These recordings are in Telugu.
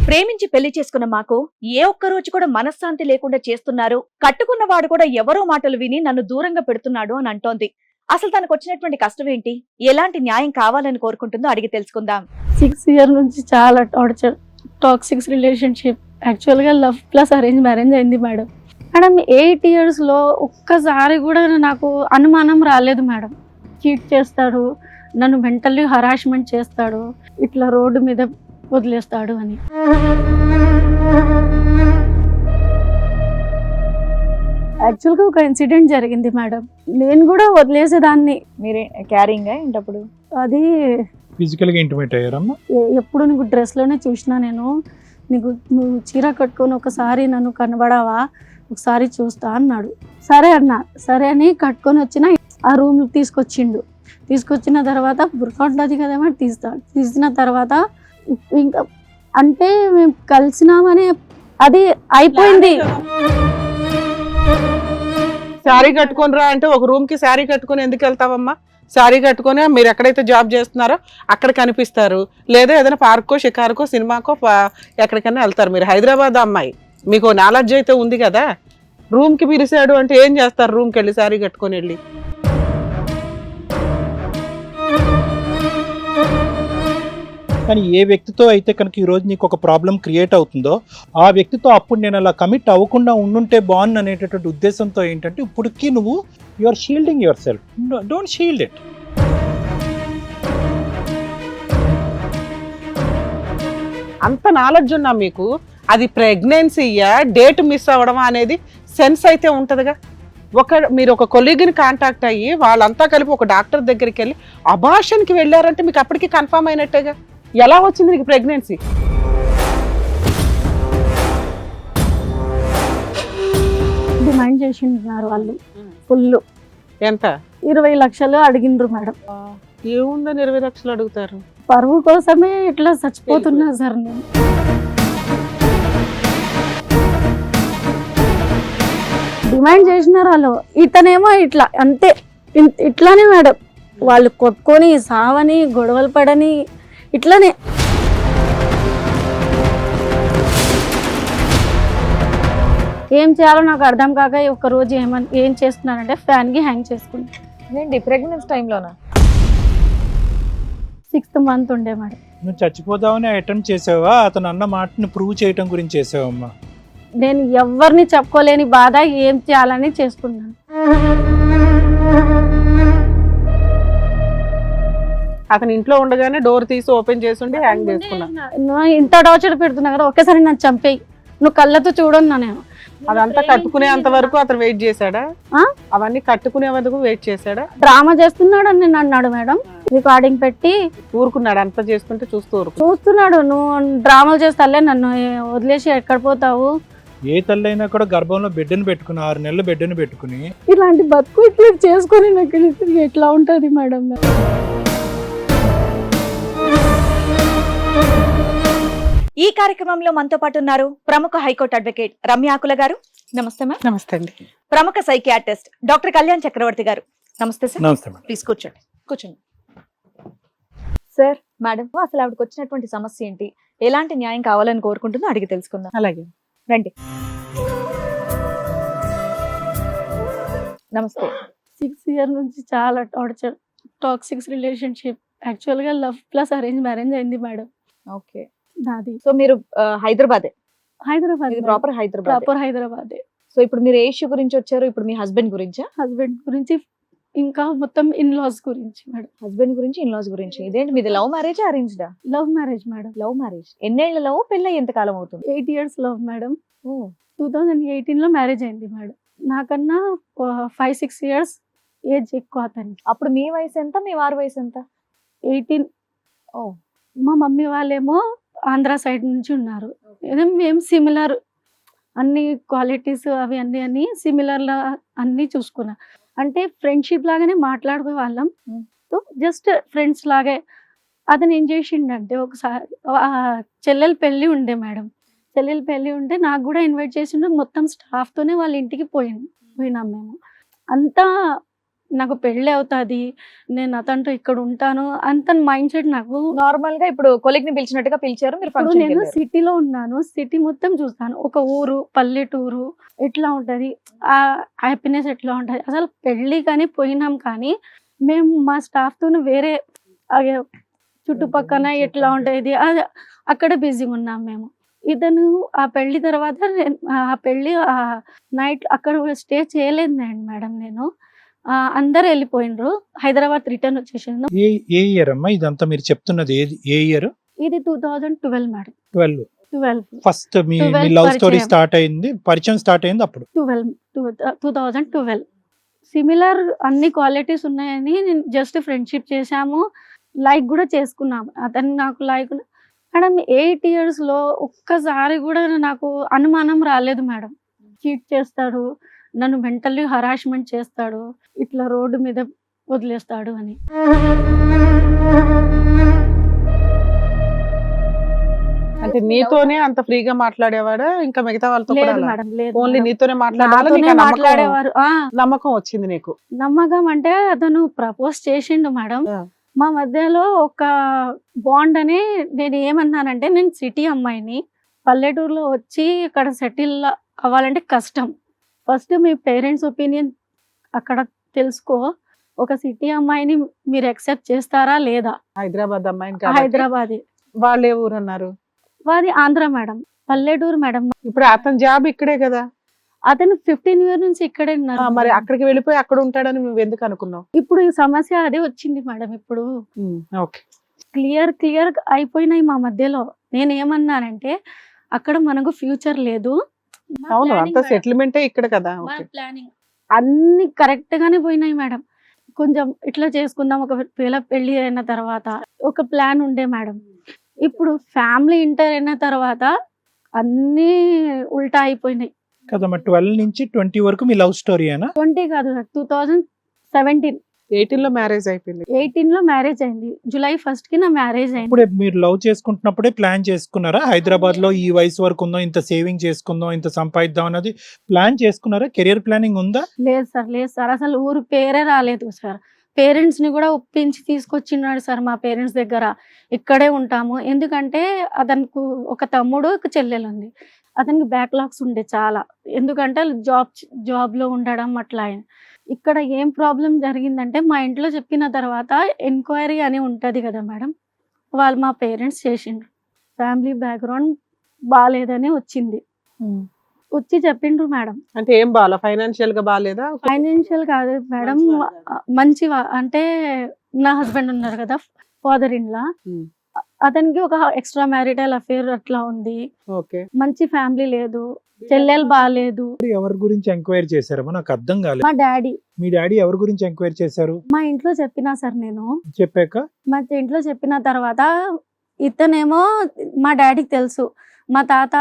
ప్రేమించి పెళ్లి చేసుకున్న మాకు ఏ ఒక్క రోజు కూడా మనశ్శాంతి లేకుండా చేస్తున్నారు, కట్టుకున్నవాడు కూడా ఎవరో మాటలు విని నన్ను దూరంగా పెడుతున్నాడు అని అంటోంది. అసలు తనకు వచ్చినటువంటి కష్టం ఏంటి, ఎలాంటి న్యాయం కావాలని కోరుకుంటుందో అడిగి తెలుసుకుందాం. 6 years నుంచి చాలా టార్చర్, టాక్సిక్ రిలేషన్షిప్. యాక్చువల్గా లవ్ ప్లస్ అరేంజ్ మ్యారేజ్ అయింది మేడం. 8 yearsలో ఒక్కసారి కూడా నాకు అనుమానం రాలేదు మేడం. చీట్ చేస్తాడు, నన్ను మెంటల్లీ హరాస్మెంట్ చేస్తాడు, ఇట్లా రోడ్డు మీద వదిలేస్తాడు అని. యాక్చువల్గా ఒక ఇన్సిడెంట్ జరిగింది మేడం, నేను కూడా వదిలేసేదాన్ని. మీరే క్యారింగ్ ఏంటప్పుడు అది ఫిజికల్గా ఇంటిమేట్ అయ్యారమ్మా? ఎప్పుడు నీకు డ్రెస్లోనే చూసినా, నేను నువ్వు చీర కట్టుకొని ఒకసారి నన్ను కనబడావా, ఒకసారి చూస్తా అన్నాడు. సరే అన్నా, సరే అని కట్టుకొని వచ్చిన ఆ రూమ్ తీసుకొచ్చిన తర్వాత బుర్కా ఉంటుంది కదేమో తీసిన తర్వాత ఇంకా అంటే మేము కలిసినామనే అది అయిపోయింది. శారీ కట్టుకొని రా అంటే ఒక రూమ్ కి శారీ కట్టుకొని ఎందుకు వెళ్తావమ్మా? శారీ కట్టుకొని మీరు ఎక్కడైతే జాబ్ చేస్తున్నారో అక్కడ కనిపిస్తారు, లేదా ఏదైనా పార్కో షికారుకో సినిమాకో ఎక్కడికైనా వెళ్తారు. మీరు హైదరాబాద్ అమ్మాయి, మీకు నాలెడ్జ్ అయితే ఉంది కదా. రూమ్ కి పిలిచాడు అంటే ఏం చేస్తారు? రూమ్కి వెళ్ళి శారీ కట్టుకొని వెళ్ళి కానీ ఏ వ్యక్తితో అయితే కనుక ఈరోజు నీకు ఒక ప్రాబ్లం క్రియేట్ అవుతుందో ఆ వ్యక్తితో అప్పుడు నేను అలా కమిట్ అవ్వకుండా ఉండుంటే బాగుంది అనేటటువంటి ఉద్దేశంతో ఏంటంటే ఇప్పటికీ నువ్వు you are shielding yourself. Don't shield it. అంత నాలెడ్జ్ ఉన్నా మీకు అది ప్రెగ్నెన్సీయా డేట్ మిస్ అవ్వడమా అనేది సెన్స్ అయితే ఉంటుందిగా. మీరు ఒక కొలీగ్ని కాంటాక్ట్ అయ్యి వాళ్ళంతా కలిపి ఒక డాక్టర్ దగ్గరికి వెళ్ళి అబార్షన్కి వెళ్ళారంటే మీకు అప్పటికి కన్ఫర్మ్ అయినట్టేగా. ఎలా వచ్చింది నీకు ప్రెగ్నెన్సీ? డిమాండ్ చేసింటున్నారు వాళ్ళు ఫుల్. ఎంత? 20 లక్షలు అడిగిండ్రు మేడం. ఏముందని 20 లక్షలు అడుగుతారు? పరువు కోసమే ఇట్లా చచ్చిపోతున్నా సార్ నేను. డిమాండ్ చేసినారు వాళ్ళు. ఇతనేమో ఇట్లా అంతే, ఇట్లానే మేడం. వాళ్ళు కొట్టుకొని సావని, గొడవలు పడని, ఇట్లానే. ఏం చేయాలో నాకు అర్థం కాక ఒక రోజు ఏం చేస్తున్నానంటే ఫ్యాన్కి హ్యాంగ్ చేసుకున్నాను. ఏంటి ప్రెగ్నెన్సీ టైంలోనా? 6th month ఉండే మేడం. నువ్వు చచ్చిపోదామని అటెంప్ట్ చేసావా, అతను అన్న మాటని ప్రూవ్ చేయటం గురించి చేసావమ్మా? నేను ఎవరిని చెప్పుకోలేని బాధ, ఏం చేయాలని చేసుకున్నాను. అతను ఇంట్లో ఉండగానే డోర్ తీసి ఓపెన్ చేసి హ్యాంగ్ చేసుకున్నా. ఇంత టార్చర్ పెడుతున్నా కదా, ఒక్కసారి నన్ను చంపేయి, నువ్వు కళ్ళతో చూడన్నా. నేను అదంతా కట్టుకునేంత వరకు అతను వెయిట్ చేశాడా? అవన్నీ కట్టుకునే వరకు వెయిట్ చేశాడా? డ్రామా చేస్తున్నాడు అని నేను అన్నాడు మేడం. రికార్డింగ్ పెట్టి ఊరుకున్నాడు. అంతా చేస్తుంటే చూస్తున్నాడు. నువ్వు డ్రామాలు చేస్తాలే, నన్ను వదిలేసి ఎక్కడ పోతావు. ఏ తల్లైనా కూడా గర్భంలో బిడ్డను పెట్టుకుని 6 నెలలు బిడ్డను పెట్టుకుని ఇలాంటి బతుకు ఇట్లా చేసుకొని నాకు ఎట్లా ఉంటది మేడం? ఈ కార్యక్రమంలో మనతో పాటు ఉన్నారు ప్రముఖ హైకోర్టు అడ్వకేట్ రమ్య ఆకుల గారు. నమస్తే మ్యామ్. నమస్తే అండి. ప్రముఖ సైకియాట్రిస్ట్ డాక్టర్ కళ్యాణ్ చక్రవర్తి గారు. నమస్తే సార్. నమస్తే మేడం. ప్లీజ్ కూర్చోండి సార్. మేడం, అసలు ఆవిడకి వచ్చినటువంటి సమస్య ఏంటి, ఎలాంటి న్యాయం కావాలని కోరుకుంటుందో అడిగి తెలుసుకుందాం. అలాగే రండి. నమస్తే. 6 years నుంచి చాలా టార్చర్, టాక్సిక్ రిలేషన్షిప్. యాక్చువల్గా లవ్ ప్లస్ అరేంజ్ మ్యారేజ్ అయింది మేడం. ఓకే. నాది. సో మీరు హైదరాబాద్ ప్రాపర్ హైదరాబాద్. హైదరాబాదే. సో ఇప్పుడు మీరు ఏ ఇష్యూ గురించి వచ్చారు? ఇప్పుడు మీ హస్బెండ్ గురించా? హస్బెండ్ గురించి, ఇంకా మొత్తం ఇన్లాస్ గురించి మేడం. హస్బెండ్ గురించి, ఇన్లాస్ గురించి. ఇదేంటి మీది లవ్ మ్యారేజ్ అరేంజ్డా? Love marriage madam. Love marriage. ఎన్నేళ్ల లవ్? పెళ్ళి ఎంత కాలం అవుతుంది? 8 years లవ్ మేడం. 2018లో మ్యారేజ్ అయింది మేడం. నాకన్నా 5-6 years ఏజ్ ఎక్కువ అతనికి. అప్పుడు మీ వయసు ఎంత, మీ వారి వయసు ఎంత? 18. మా మమ్మీ వాళ్ళేమో ఆంధ్ర సైడ్ నుంచి ఉన్నారు. మేము సిమిలర్, అన్ని క్వాలిటీస్ అవి అన్ని సిమిలర్ లా అన్ని చూసుకున్నా. అంటే ఫ్రెండ్షిప్ లాగానే మాట్లాడుకునే వాళ్ళం, జస్ట్ ఫ్రెండ్స్ లాగే. అతను ఏం చేసిండంటే, ఒకసారి చెల్లెలు పెళ్ళి ఉండే మేడం. చెల్లెలు పెళ్ళి ఉంటే నాకు కూడా ఇన్వైట్ చేసిండు. మొత్తం స్టాఫ్తోనే వాళ్ళ ఇంటికి పోయినాం మేము. అంతా నాకు పెళ్ళి అవుతుంది, నేను అతనితో ఇక్కడ ఉంటాను అంత మైండ్ సెట్ నాకు. నార్మల్ గా ఇప్పుడు కొలిగ్ ని పిలిచినట్టుగా పిలిచారు, మీరు ఇప్పుడు ఫంక్షన్ నేను సిటీలో ఉన్నాను, సిటీ మొత్తం చూస్తాను, ఒక ఊరు పల్లెటూరు ఎట్లా ఉంటది, ఆ హ్యాపీనెస్ ఎట్లా ఉంటది. అసలు పెళ్ళి కానీ పోయినాం కానీ మేము మా స్టాఫ్ తో వేరే చుట్టుపక్కన ఎట్లా ఉంటది అక్కడ బిజీగా ఉన్నాం మేము. ఇతను ఆ పెళ్లి తర్వాత ఆ పెళ్లి నైట్ అక్కడ స్టే చేయలేదు మేడం నేను. అందరు వెళ్ళిపోయినరు, హైదరాబాద్ రిటర్న్ వచ్చేసాను. ఏ ఇయర్ అమ్మా ఇదంతా మీరు చెప్తున్నది? ఏ ఇయర్? ఇది 2012 మేడం. 12 ఫస్ట్ మీ లవ్ స్టోరీ స్టార్ట్ అయింది, పరిచయం స్టార్ట్ అయింది అప్పుడు 2012. సిమిలర్ అన్ని క్వాలిటీస్ ఉన్నాయని నేను జస్ట్ ఫ్రెండ్షిప్ చేశాము, లైక్ కూడా చేసుకున్నాము. అతను నాకు లైక్ మేడం 8 years లో ఒక్కసారి కూడా నాకు అనుమానం రాలేదు మేడం. చీట్ చేస్తాడు, నన్ను మెంటల్లీ హరాస్మెంట్ చేస్తాడు, ఇట్లా రోడ్డు మీద వదిలేస్తాడు అని. అంటే నీతోనే అంత ఫ్రీగా మాట్లాడేవాడా ఇంకా మిగతా వాళ్ళతో లేదు మేడం, లేదు ఓన్లీ మేడం. నీతోనే నాతోనే మాట్లాడేవారు. నమ్మకం వచ్చింది నీకు? నమ్మకం అంటే అతను ప్రపోజ్ చేసిండు మేడం. ఆ. మా మధ్యలో ఒక బాండ్ అని నేను ఏమన్నానంటే, నేను సిటీ అమ్మాయిని, పల్లెటూరులో వచ్చి ఇక్కడ సెటిల్ అవ్వాలంటే కష్టం. ఫస్ట్ మీ పేరెంట్స్ ఒపీనియన్ అక్కడ తెలుసుకో, ఒక సిటీ అమ్మాయిని మీరు యాక్సెప్ట్ చేస్తారా లేదా. హైదరాబాద్ అమ్మాయిని కాబట్టి హైదరాబాద్, వాళ్ళు ఏ ఊరు అన్నారు? వాది ఆంధ్ర మేడం, పల్లెటూరు మేడం. ఇప్పుడు అతని జాబ్ ఇక్కడే కదా, అతను 15 years నుంచి ఇక్కడే ఉన్నారు. మరి అక్కడికి వెళ్ళిపోయి అక్కడ ఉంటాడని నువ్వు ఎందుకు అనుకున్నావు? ఇప్పుడు ఈ సమస్య అదే వచ్చింది మేడం. ఇప్పుడు ఓకే, క్లియర్ అయిపోయినాయి మా మధ్యలో. నేను ఏమన్నానంటే, అక్కడ మనకు ఫ్యూచర్ లేదు, అవును అంత సెటిల్మెంటే ఇక్కడ కదా. ప్లానింగ్ అన్ని కరెక్ట్ గానే పోయినాయి మేడం. కొంచెం ఇట్లా చేసుకుందాం ఒకవేళ పెళ్లి అయిన తర్వాత, ఒక ప్లాన్ ఉండే మేడం. ఇప్పుడు ఫ్యామిలీ ఇంటర్ అయిన తర్వాత అన్ని ఉల్టా అయిపోయినాయి కదమ్మా. 12 నుంచి 20 వరకు మీ లవ్ స్టోరీ అయినా? 20 కాదు, 2017. 18 లో మ్యారేజ్ అయిపోయింది. 18 లో మ్యారేజ్ అయింది, July 1st కి నా మ్యారేజ్ అయింది. ఇప్పుడే మీరు లవ్ చేసుకుంటున్నప్పుడే ప్లాన్ చేసుకున్నారా? హైదరాబాద్ లో ఈ వయసు వరకు ఉందో, ఇంత సేవింగ్ చేసుకుందాం, ఇంత సంపాదిద్దాం అన్నది ప్లాన్ చేసుకున్నారా? కెరియర్ ప్లానింగ్ ఉందా? లేదు సార్, అసలు ఊరు పేరే రాలేదు సార్. పేరెంట్స్ ని కూడా ఒప్పించి తీసుకొచ్చినాడు సార్ మా పేరెంట్స్ దగ్గర. ఇక్కడే ఉంటాము, ఎందుకంటే అతనికి ఒక తమ్ముడు ఒక చెల్లెలు ఉంది. అతనికి బ్యాక్లాగ్స్ ఉండే చాలా, ఎందుకంటే జాబ్ లో ఉండడం అట్లా. ఇక్కడ ఏం ప్రాబ్లం జరిగిందంటే, మా ఇంట్లో చెప్పిన తర్వాత ఎంక్వైరీ అని ఉంటది కదా మేడం, వాళ్ళు మా పేరెంట్స్ చేసిండ్రు. ఫ్యామిలీ బ్యాక్గ్రౌండ్ బాగాలేదని వచ్చింది, వచ్చి చెప్పిండ్రు మేడం. అంటే ఏం బాగా ఫైనాన్షియల్ గా బాగాలేదా? ఫైనాన్షియల్ కాదు మేడం, మంచి అంటే నా హస్బెండ్ ఉన్నారు కదా, ఫాదర్ ఇన్ లా, అతనికి ఒక ఎక్స్ట్రా మ్యారిటల్ అఫేర్ అట్లా ఉంది. ఓకే, మంచి ఫ్యామిలీ లేదు, చెల్లెలు బాగాలేదు. ఎవరి గురించి ఎంక్వైరీ చేశారమ్మా? నాకు అర్థం కాలేదు. మా డాడీ. మీ డాడీ ఎవరి గురించి ఎంక్వైరీ చేశారు? మా ఇంట్లో చెప్పినా సార్ నేను. చెప్పాక మా ఇంట్లో చెప్పిన తర్వాత ఇతనేమో మా డాడీకి తెలుసు, మా తాత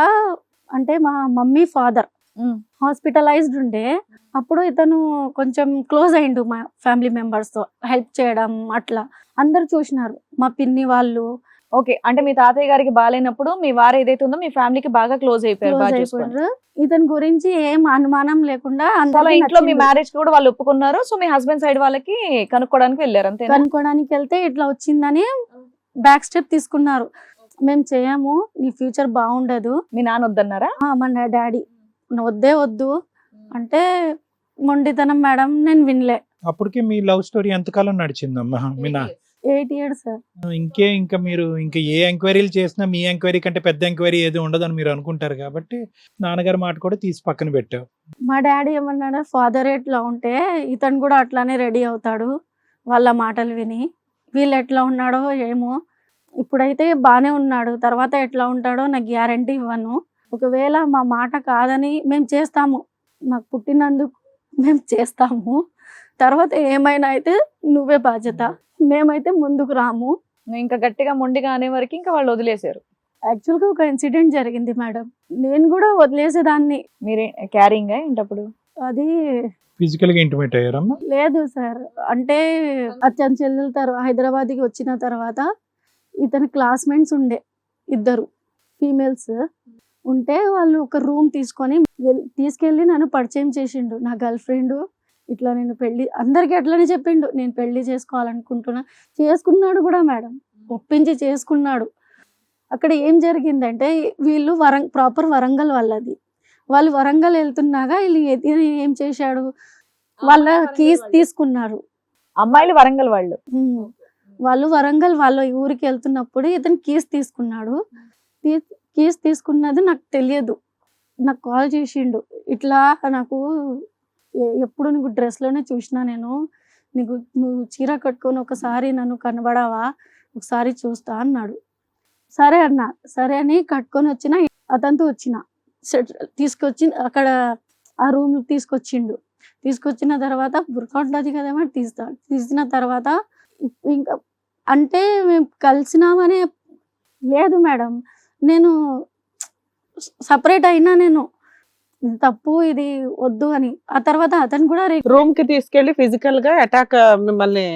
అంటే మా మమ్మీ ఫాదర్ హాస్పిటలైజ్డ్ ఉండే. అప్పుడు ఇతను కొంచెం క్లోజ్ అయిండు మా ఫ్యామిలీ మెంబర్స్ తో, హెల్ప్ చేయడం అట్లా అందరు చూసినారు, మా పిన్ని వాళ్ళు. ఓకే, అంటే మీ తాతయ్య గారికి బాగాలేనప్పుడు మీ వారు ఏదైతే ఉందో మీ ఫ్యామిలీకి బాగా క్లోజ్ అయిపోయారు. ఇతని గురించి ఏం అనుమానం లేకుండా అందరూ ఇంట్లో మీ మ్యారేజ్ కూడా వాళ్ళు ఒప్పుకున్నారు. సో మీ హస్బెండ్ సైడ్ వాళ్ళకి కనుక్కోవడానికి వెళ్ళారు అంతే. కనుక్కోవడానికి వెళ్తే ఇట్లా వచ్చిందని బ్యాక్ స్టెప్ తీసుకున్నారు. మేము చేయము, నీ ఫ్యూచర్ బాగుండదు. మీ నాన్న వద్దన్నారా? మా డాడీ వద్దు అంటే మొండితనం మేడం, నేను వినలే. అప్పటికే మీ లవ్ స్టోరీ ఎంతకాలం నడిచిందమ్మా? 8 years సార్. ఇంకా మీరు ఏ ఎంక్వైరీలు చేసినా మీ ఎంక్వైరీ కంటే పెద్ద ఎంక్వైరీ ఏది ఉండదని మీరు అనుకుంటారు కాబట్టి నాన్నగారి మాట కూడా తీసి పక్కన పెట్టావు. మా డాడీ ఏమన్నాడు, ఫాదర్ ఎట్లా ఉంటే ఇతను కూడా అట్లానే రెడీ అవుతాడు, వాళ్ళ మాటలు విని. వీళ్ళు ఎట్లా ఉన్నాడో ఏమో, ఇప్పుడైతే బాగానే ఉన్నాడు, తర్వాత ఎట్లా ఉంటాడో నాకు గ్యారంటీ ఇవ్వను. ఒకవేళ మా మాట కాదని మేము చేస్తాము, నాకు పుట్టినందుకు మేము చేస్తాము, తర్వాత ఏమైనా అయితే నువ్వే బాధ్యత, మేమైతే ముందుకు రాము. ఇంకా గట్టిగా మొండిగా అనే వరకు ఇంకా వాళ్ళు వదిలేశారు. యాక్చువల్గా ఒక ఇన్సిడెంట్ జరిగింది మేడం, నేను కూడా వదిలేసేదాన్ని. మీరే క్యారింగ్ ఏంటప్పుడు? అది ఫిజికల్ గా ఇంటిమేట్ అయ్యారమ్మా? లేదు సార్, అంటే అతని చెల్లెలు హైదరాబాద్కి వచ్చిన తర్వాత ఇతని క్లాస్మేట్స్ ఉండే, ఇద్దరు ఫీమేల్స్ ఉంటే, వాళ్ళు ఒక రూమ్ తీసుకెళ్ళి నన్ను పరిచయం చేసిండు. నా గర్ల్ ఫ్రెండ్ ఇట్లా నేను పెళ్లి అందరికీ అట్లనే చెప్పిండు, నేను పెళ్లి చేసుకోవాలనుకుంటున్నా. చేసుకున్నాడు కూడా మేడం, ఒప్పించి చేసుకున్నాడు. అక్కడ ఏం జరిగిందంటే వీళ్ళు ప్రాపర్ వరంగల్ వాళ్ళది. వాళ్ళు వరంగల్ వెళ్తున్నాగా వీళ్ళు ఏం చేశాడు, వాళ్ళ కీస్ తీసుకున్నారు. అమ్మాయిలు వరంగల్ వాళ్ళు. వాళ్ళు వరంగల్ వాళ్ళ ఊరికి వెళ్తున్నప్పుడు ఇతను కీస్ తీసుకున్నాడు. కీస్ తీసుకున్నది నాకు తెలియదు. నాకు కాల్ చేసిండు, ఇట్లా నాకు ఎప్పుడు నీకు డ్రెస్లోనే చూసినా నేను, నువ్వు చీర కట్టుకొని ఒకసారి నన్ను కనబడావా, ఒకసారి చూస్తా అన్నాడు. సరే అన్నా, సరే అని కట్టుకొని వచ్చిన, అతనితో వచ్చిన తీసుకొచ్చి అక్కడ ఆ రూమ్ తీసుకొచ్చిండు. తీసుకొచ్చిన తర్వాత బుర్కా ఉంటుంది కదేమో తీసిన తర్వాత ఇంకా అంటే మేము కలిసినామనే లేదు మేడం, నేను సపరేట్ అయినా, నేను తప్పు ఇది వద్దు అని. ఆ తర్వాత అతను కూడా రూమ్ కి తీసుకెళ్లి ఫిజికల్ గా అటాక్ మిమ్మల్ని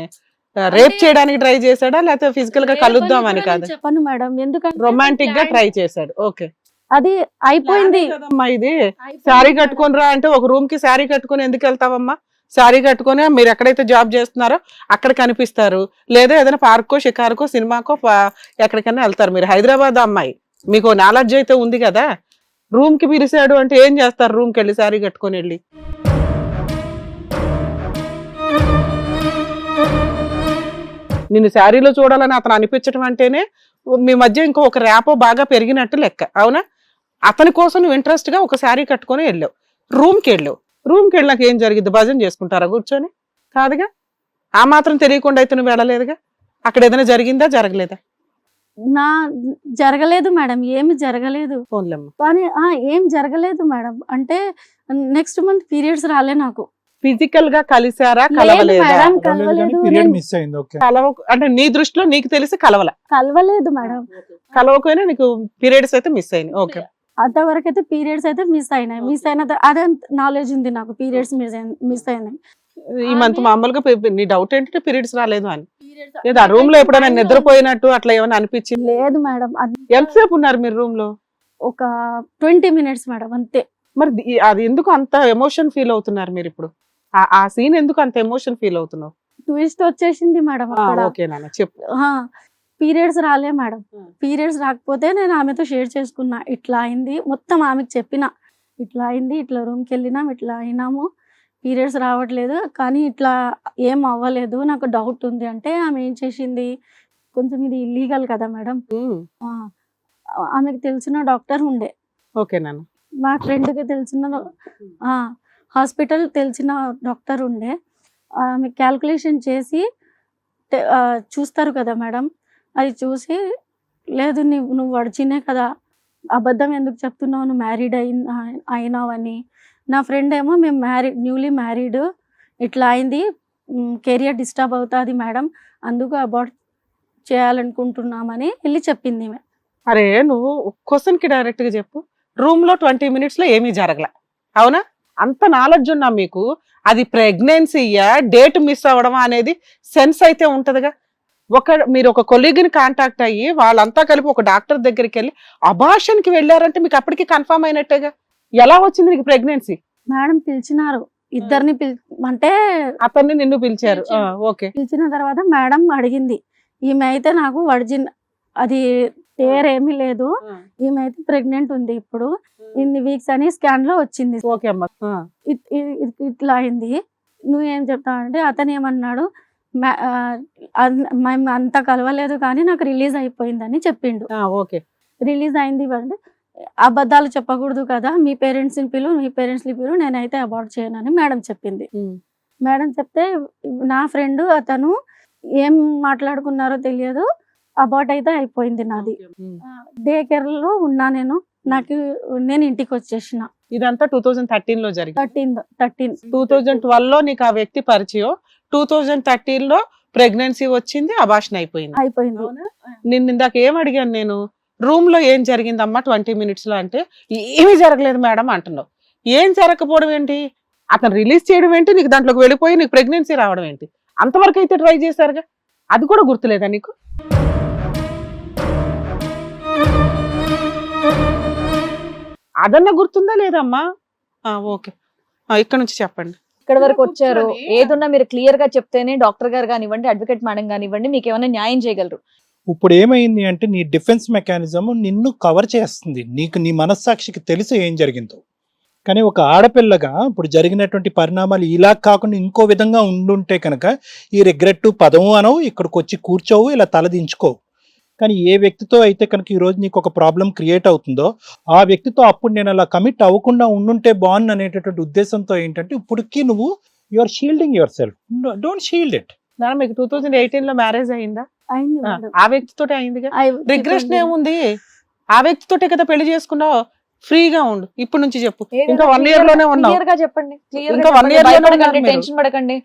రేప్ చేయడానికి ట్రై చేశాడా, లేకపోతే ఫిజికల్ గా కలుద్దామని కాదు? చెప్పను మేడం, ఎందుకంటే రొమాంటిక్ గా ట్రై చేశాడు. ఓకే, అది అయిపోయింది. ఇది శారీ కట్టుకొని రా అంటే ఒక రూమ్ కి శారీ కట్టుకొని ఎందుకు వెళ్తావమ్మా? శారీ కట్టుకొని మీరు ఎక్కడైతే జాబ్ చేస్తున్నారో అక్కడ కనిపిస్తారు, లేదా ఏదైనా పార్కో షికారుకో సినిమాకో ఎక్కడికైనా వెళ్తారు. మీరు హైదరాబాద్ అమ్మాయి, మీకు నాలెడ్జ్ అయితే ఉంది కదా. రూమ్ కి పిలిచాడు అంటే ఏం చేస్తారు? రూమ్ కి వెళ్ళి శారీ కట్టుకొని వెళ్ళి నిన్ను శారీలో చూడాలని అతను అనిపించడం అంటేనే మీ మధ్య ఇంకో ఒక ర్యాపో బాగా పెరిగినట్టు లెక్క, అవునా? అతని కోసం నువ్వు ఇంట్రెస్ట్ గా ఒక శారీ కట్టుకొని వెళ్ళావు, రూమ్కి వెళ్ళావు. రూమ్కి వెళ్ళాక ఏం జరిగింది? భజన చేసుకుంటారా కూర్చొని? కాదుగా. ఆ మాత్రం తెలియకుండా అయితే నువ్వు వెళ్ళలేదుగా. అక్కడ ఏదైనా జరిగిందా, జరగలేదా? జరగలేదు మేడం, ఏమి జరగలేదు. ఫోన్లమ్మ కానీ ఏం జరగలేదు మేడం. అంటే నెక్స్ట్ మంత్ పీరియడ్స్ రాలే నాకు. ఫిజికల్ గా కలిసారా, లేదు కలవలేదా? మేడం, కలవలేదు. పీరియడ్ మిస్ అయింది. ఓకే, అంటే నీ దృష్టిలో నీకు తెలిసి కలవలేదు మేడం. కలవకపోయినా నీకు పీరియడ్స్ అయితే మిస్ అయింది. ఓకే, అంతవరకు అయితే పీరియడ్స్ అయితే మిస్ అయినాయి. మిస్ అయిన అదే నాలెడ్జ్ ఉంది నాకు, పీరియడ్స్ మిస్ అయినాయి. ఈ మంత్ మామూలుగా నీ డౌట్ ఏంటంటే పీరియడ్స్ రాలేదు అని. లేదా రూమ్ లో ఎప్పుడైనా నిద్రపోయినట్టు అట్లా ఏమైనా అనిపించింది? లేదు మేడం. ఎంతసేపు ఉన్నారు మీరు రూమ్ లో? ఒక 20 minutes మేడం, అంతే. మరి అది ఎందుకు అంత ఎమోషన్ ఫీల్ అవుతున్నారు మీరు ఇప్పుడు? ఆ సీన్ ఎందుకు అంత ఎమోషన్ ఫీల్ అవుతున్నావు? ట్విస్ట్ వచ్చేసింది మేడం అక్కడ. ఓకే నాన్న, చెప్పు. పీరియడ్స్ రాలే మేడం. పీరియడ్స్ రాకపోతే నేను ఆమెతో షేర్ చేసుకున్నా, ఇట్లా అయింది మొత్తం ఆమెకు చెప్పిన, ఇట్లా అయింది, ఇట్లా రూమ్కి వెళ్ళినాం, ఇట్లా అయినాము, పీరియడ్స్ రావట్లేదు, కానీ ఇట్లా ఏం అవ్వలేదు, నాకు డౌట్ ఉంది అంటే ఆమె ఏం చేసింది, కొంచెం ఇది ఇల్లీగల్ కదా మేడం. ఆమెకు తెలిసిన డాక్టర్ ఉండే. ఓకే నాన్న. మా ఫ్రెండ్కి తెలిసిన హాస్పిటల్ తెలిసిన డాక్టర్ ఉండే. ఆమె క్యాల్కులేషన్ చేసి చూస్తారు కదా మేడం, అది చూసి లేదు నువ్వు వడిచినే కదా, అబద్ధం ఎందుకు చెప్తున్నావు, నువ్వు మ్యారీడ్ అయినావని. నా ఫ్రెండ్ ఏమో మేము న్యూలీ మ్యారీడ్, ఇట్లా అయింది, కెరియర్ డిస్టర్బ్ అవుతుంది మేడం, అందుకు అబార్ట్ చేయాలనుకుంటున్నామని వెళ్ళి చెప్పింది. అరే నువ్వు క్వశ్చన్ కి డైరెక్ట్ గా చెప్పు. రూమ్ లో 20 minutes లో ఏమీ జరగలే, అవునా? అంత నాలెడ్జ్ ఉన్నా మీకు అది ప్రెగ్నెన్సీయా, డేట్ మిస్ అవ్వడమా అనేది సెన్స్ అయితే ఉంటదిగా. మీరు ఒక కొలీగ్ని కాంటాక్ట్ అయ్యి వాళ్ళంతా కలిపి ఒక డాక్టర్ దగ్గరికి వెళ్ళి అబార్షన్ కి వెళ్ళారంటే మీకు అప్పటికి కన్ఫర్మ్ అయినట్టేగా. ఎలా వచ్చింది నీకు ప్రెగ్నెన్సీ? మేడం పిలిచినారు, ఇద్దరిని అంటే అతన్ని నిన్ను పిలిచారు. ఓకే, పిలిచిన తర్వాత మేడం అడిగింది, ఈమె అయితే నాకు వర్జిన్, అది పేరేమీ లేదు, ఈమె అయితే ప్రెగ్నెంట్ ఉంది ఇప్పుడు, ఇన్ని వీక్స్ అని స్కాన్ లో వచ్చింది. ఓకే అమ్మా, ఇట్లా అయింది, నువ్వేం చెప్తావంటే అతను ఏమన్నాడు, మేము అంతా కలవలేదు కానీ నాకు రిలీజ్ అయిపోయిందని చెప్పిండు. ఓకే, రిలీజ్ అయింది అంటే అబద్ధాలు చెప్పకూడదు కదా, మీ పేరెంట్స్ని పిలువు, నేనైతే అబార్ట్ చేయనని మేడం చెప్పింది. మేడం చెప్తే నా ఫ్రెండ్ అతను ఏం మాట్లాడుకున్నారో తెలియదు, అబార్ట్ అయితే అయిపోయింది నాది. డే కేర్ లో ఉన్నా నేను ఇంటికి వచ్చేసిన. ఇదంతా 2013 లో జరిగింది. 13 2012 లో నీకు ఆ వ్యక్తి పరిచయం, 2013 లో ప్రెగ్నెన్సీ వచ్చింది, అబార్షన్ అయిపోయింది. నిన్ను ఇందాక ఏం అడిగాను నేను, రూమ్ లో ఏం జరిగిందమ్మా 20 minutes లో అంటే ఏమీ జరగలేదు మేడం అంటున్నావు. ఏం జరగకపోవడం ఏంటి? అతను రిలీజ్ చేయడం ఏంటి, నీకు దాంట్లోకి వెళ్ళిపోయి నీకు ప్రెగ్నెన్సీ రావడం ఏంటి? అంతవరకు అయితే ట్రై చేశారుగా, అది కూడా గుర్తులేదా నీకు? అదన్నా గుర్తుందా లేదమ్మా? ఓకే, ఇక్కడ నుంచి చెప్పండి. ఇక్కడ వరకు వచ్చారు, కూర్చొని- ఏదున్నా మీరు క్లియర్ గా చెప్తేనే డాక్టర్ గారు కానివ్వండి, అడ్వకేట్ మేడం కానివ్వండి, మీకు ఏమైనా న్యాయం చేయగలరు. ఇప్పుడు ఏమైంది అంటే నీ డిఫెన్స్ మెకానిజం నిన్ను కవర్ చేస్తుంది, నీకు నీ మనస్సాక్షికి తెలుసు ఏం జరిగిందో. కానీ ఒక ఆడపిల్లగా ఇప్పుడు జరిగినటువంటి పరిణామాలు ఇలా కాకుండా ఇంకో విధంగా ఉండుంటే కనుక ఈ రిగ్రెట్ పదము అనవు, ఇక్కడికి వచ్చి కూర్చోవు, ఇలా తలదించుకోవు. కానీ ఏ వ్యక్తితో అయితే కనుక ఈరోజు నీకు ఒక ప్రాబ్లం క్రియేట్ అవుతుందో ఆ వ్యక్తితో అప్పుడు నేను అలా కమిట్ అవ్వకుండా ఉండుంటే బాగుంది అనేటటువంటి ఉద్దేశంతో ఏంటంటే ఇప్పటికీ నువ్వు you are shielding yourself. Don't shield it. నాన్న మీకు 2018 లో మ్యారేజ్ అయిందా? అయింది ఆ, మేడం. ఆ వ్యక్తితోటే అయిందిగా. అయి- రిగ్రెషన్ ఏముంది? ఆ వ్యక్తితోటే కదా పెళ్లి చేసుకున్నావు. ఫ్రీగా ఉండు ఇప్పుడు నుంచి చెప్పు. ఇంకా 1 year లోనే ఉన్నావు. క్లియర్ గా చెప్పండి, క్లియర్ ఇంకా గా 1 year లోనే భయపడకండి, ఉన్నారు మీరు. టెన్షన్ పడకండి.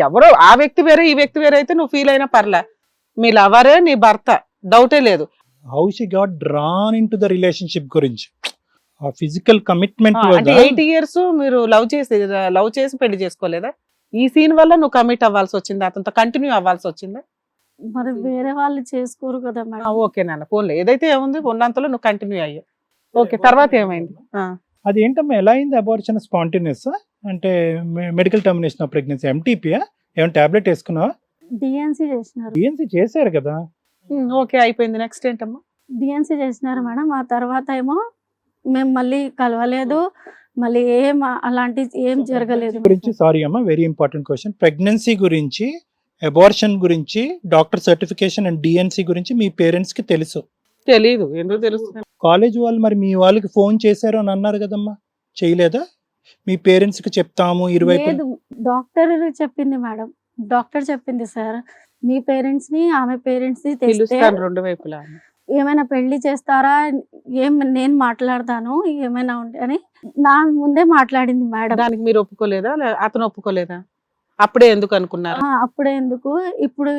ఎవరో ఆ వ్యక్తి వేరే ఈ వ్యక్తి వేరే అయితే నువ్వు ఫీల్ అయినా పర్లే, మీ లవరే నీ భర్త, డౌటే లేదు. How she got drawn in to the relationship గురించి ఆ ఫిజికల్ కమిట్మెంట్ అంటే 8 years మీరు లవ్ చేసి పెళ్లి చేసుకోలేదా? ఈ సీన్ వల్ల నువ్వు కమిట్ అవ్వాల్సి వచ్చిందా? అతనితో కంటిన్యూ అవ్వాల్సి వచ్చిందా? మరి వేరే వాళ్ళు చేసుకోరు కదా మేడం. ఓకే నాన్న, ఫోన్లో ఏదైతే ఏముంది ఉన్నంతలో నువ్వు కంటిన్యూ అయ్యావు. ఓకే, తర్వాత ఏమైంది? అది ఏంటమ్మా ఎలా అయింది? అబార్షన్ స్పాంటేనియస్ అంటే మెడికల్ టర్మినేషన్ ఆఫ్ ప్రెగ్నెన్సీ, ఎంటీపీయా? ఏమైనా టాబ్లెట్ వేసుకున్నావా? డిఎన్సీ చేసినారు. డిఎన్సీ చేశారు కదా. ఓకే, అయిపోయింది. నెక్స్ట్ ఏంటమ్మా? డిఎన్సీ చేసినారు మేడం. ఆ తర్వాత ఏమో మేము మళ్ళీ కలవలేదు, మళ్ళీ ఏం అలాంటి ఏం జరగలేదు. గురించి సారీ అమ్మా, వెరీ ఇంపార్టెంట్ క్వశ్చన్. ప్రెగ్నెన్సీ గురించి, అబార్షన్ గురించి, డాక్టర్ సర్టిఫికేషన్ అండ్ డిఎన్సీ గురించి మీ పేరెంట్స్ కి తెలుసు. తెలీదు, ఎందుకు తెలుస్తుంది? కాలేజ్ వాళ్ళు మరి మీ వాళ్ళకి ఫోన్ చేశారు అని అన్నారు కదమ్మా, చేయలేదా? మీ పేరెంట్స్ కి చెప్తాము ఇరువైపు. లేదు, డాక్టర్ చెప్పింది మేడం. డాక్టర్ చెప్పింది సార్, మీ పేరెంట్స్ ని ఆమె పేరెంట్స్ ని తెస్తే పిలుస్తాను రెండు వైపులా. ఏమైనా పెళ్లి చేస్తారా, నేను మాట్లాడతాను ఏమైనా ఉంటే అని నా ముందే మాట్లాడింది మేడం. దానికి మీరు ఒప్పుకోలేదా? అతను ఒప్పుకోలేదా? అప్పుడే ఎందుకు అనుకున్నారు? అప్పుడే ఎందుకు, ఇప్పుడు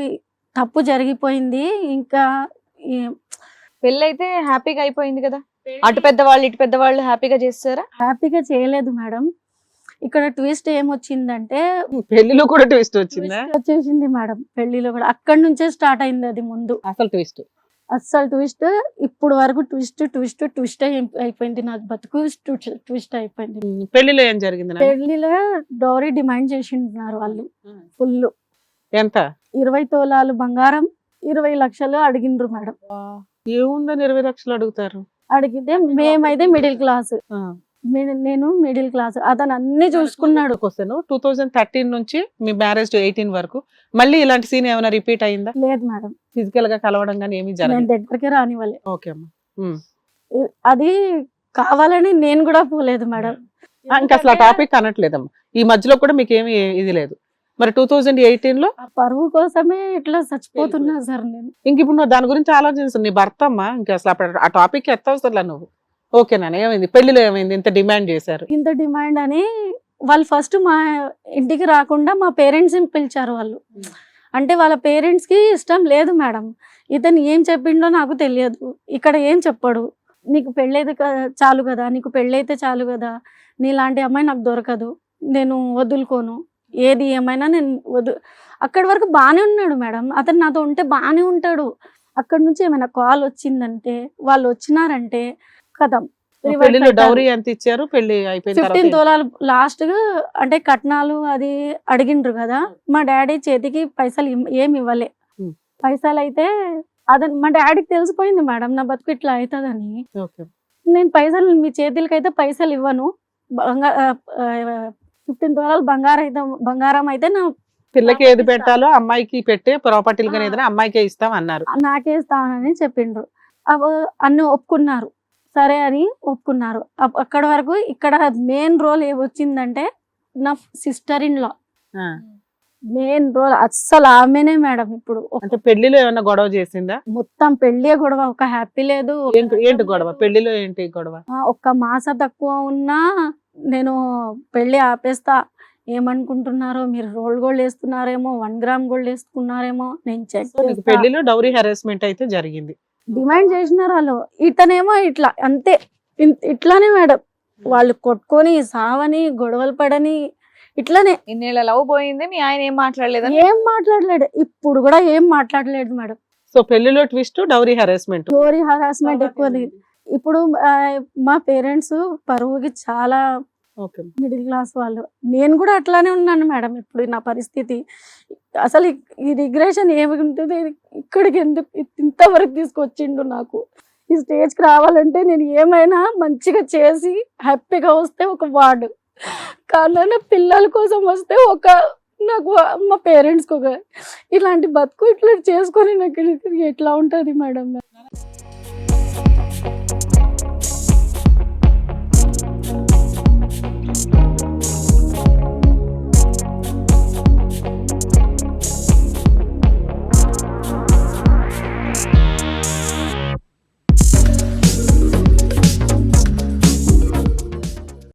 తప్పు జరిగిపోయింది, ఇంకా పెళ్ళి అయితే హ్యాపీగా అయిపోయింది కదా, అటు పెద్దవాళ్ళు ఇటు పెద్దవాళ్ళు హ్యాపీగా చేస్తారా? హ్యాపీగా చేయలేదు మేడం. ఇక్కడ ట్విస్ట్ ఏమొచ్చిందంటే పెళ్లిలో కూడా ట్విస్ట్ వచ్చిందా? twist వచ్చేసింది మేడం. పెళ్లిలో కూడా అక్కడి నుంచే స్టార్ట్ అయింది అది. ముందు అసలు ట్విస్ట్ అస్సలు ట్విస్ట్, ఇప్పుడు వరకు ట్విస్ట్ ట్విస్ట్ ట్విస్ట్ అయిపోయింది. నాకు బతుకు ట్విస్ట్ అయిపోయింది. పెళ్లిలో ఏం జరిగింది నాన్న? పెళ్లిలో డౌరీ డిమాండ్ చేసింటున్నారు వాళ్ళు ఫుల్. ఎంత? 20 తోలాలు బంగారం, 20 లక్షలు అడిగిండ్రు మేడం. ఏముందని 20 లక్షలు అడుగుతారు? అడిగితే మేమైతే మిడిల్ క్లాస్, నేను మిడిల్ క్లాస్. అతను అన్ని చూసుకున్నాడు. 2013 నుంచి మీ మ్యారేజ్ 18 వరకు మళ్ళీ ఇలాంటి సీన్ ఏమైనా రిపీట్ అయిందా? లేదు మేడం, ఫిజికల్ గా కలవడం గానీ ఏమీ నేను జరగలేదు. దగ్గరికి రానివ్వలే. ఓకే అమ్మా. అది కావాలని నేను కూడా పోలేదు మేడం. ఇంకా అసలు ఆ టాపిక్ అనట్లేదమ్మా. ఈ మధ్యలో కూడా మీకు ఏమి ఇది లేదు. మరి 2018 లో ఆ పరువు కోసమే ఇట్లా చచ్చిపోతున్నా సార్ నేను. ఇంక ఇప్పుడు నువ్వు దాని గురించి ఆలోచిస్తావు. నీ భర్త అమ్మా, ఇంకా అసలు అప్పుడు ఆ టాపిక్ ఎత్తవసలా నువ్వు. ఓకే నాన్న, ఏమైంది పెళ్లిలో? ఏమైంది ఇంత డిమాండ్ చేశారు? ఇంత డిమాండ్ అని వాళ్ళు ఫస్ట్ మా ఇంటికి రాకుండా మా పేరెంట్స్ పిలిచారు వాళ్ళు. అంటే వాళ్ళ పేరెంట్స్ కి ఇష్టం లేదు మేడం. ఇతను ఏం చెప్పిండో నాకు తెలియదు, ఇక్కడ ఏం చెప్పడు. నీకు పెళ్ళైతే చాలు కదా, నీకు పెళ్ళైతే చాలు కదా, నీలాంటి అమ్మాయి నాకు దొరకదు, నేను వదులుకోను, ఏది ఏమైనా నేను అక్కడి వరకు బాగానే ఉన్నాడు మేడం. అతను నాతో ఉంటే బాగానే ఉంటాడు. అక్కడి నుంచి ఏమైనా కాల్ వచ్చిందంటే, వాళ్ళు వచ్చినారంటే కథం. పెళ్లిలో డౌరీ ఎంత ఇచ్చారు? పెళ్లి అయిపోయిన 15 తోలాలు లాస్ట్ గా. అంటే కట్నాలు అది అడిగిండ్రు కదా, మా డాడీ చేతికి పైసలు ఏమి ఇవ్వలే. పైసలు అయితే అదని మా డాడీకి తెలిసిపోయింది మేడం, నా బతుకు ఇట్లా అవుతుందని. నేను పైసలు మీ చేతులకైతే పైసలు ఇవ్వను, 15 తోలాలు బంగారం అయితే నా పిల్లకి ఏది పెట్టాలో అమ్మాయికి పెట్టే ప్రాపర్టీలు కానీ ఏదైనా అమ్మాయికే ఇస్తాం అన్నారు. నాకే ఇస్తానని చెప్పిండ్రు. అన్ని ఒప్పుకున్నారు, సరే అని ఒప్పుకున్నారు. అక్కడ వరకు. ఇక్కడ మెయిన్ రోల్ ఏమొచ్చిందంటే నా sister in law main role. అస్సలు ఆమెనే మేడం. ఇప్పుడు అంటే పెళ్లిలో ఏమైనా గొడవ చేసిందా? మొత్తం పెళ్లి గొడవ, ఒక హ్యాపీ లేదు. ఏంటి గొడవ? పెళ్లిలో ఏంటి గొడవ? ఒక్క మాస తక్కువ ఉన్నా నేను పెళ్లి ఆపేస్తా, ఏమనుకుంటున్నారో మీరు, రోల్ గోల్డ్ వేస్తున్నారేమో, 1 గ్రామ్ గోల్డ్ వేసుకున్నారేమో, నేను చెక్ చేస్తా. పెళ్లిలో డౌరీ హెరాస్మెంట్ అయితే జరిగింది. డిమాండ్ చేసినారు వాళ్ళు. ఇతనేమో ఇట్లా అంతే, ఇట్లానే మేడం. వాళ్ళు కొట్టుకొని సావని, గొడవలు పడని, ఇట్లానే. ఇన్నేళ్ళ లవ్ పోయింది, మీ ఆయన ఏం మాట్లాడలేదు? ఏం మాట్లాడలేడు, ఇప్పుడు కూడా ఏం మాట్లాడలేదు మేడం. సో పెళ్లిలో twist dowry harassment. Dowry harassment ఎక్కువ. ఇప్పుడు మా పేరెంట్స్ పరువుకి చాలా ఓకే మిడిల్ క్లాస్ వాళ్ళు. నేను కూడా అట్లానే ఉన్నాను మేడం. ఇప్పుడు నా పరిస్థితి అసలు ఈ రిగ్రెషన్ ఏమి ఉంటుంది, ఇక్కడికి ఎందుకు ఇంతవరకు తీసుకొచ్చిండు. నాకు ఈ స్టేజ్కి రావాలంటే నేను ఏమైనా మంచిగా చేసి హ్యాపీగా వస్తే ఒక వార్డు, కానీ నా పిల్లల కోసం వస్తే ఒక నాకు మా పేరెంట్స్కి ఒక ఇలాంటి బతుకు ఇట్లా చేసుకొని నాకు ఎట్లా ఉంటుంది మేడం.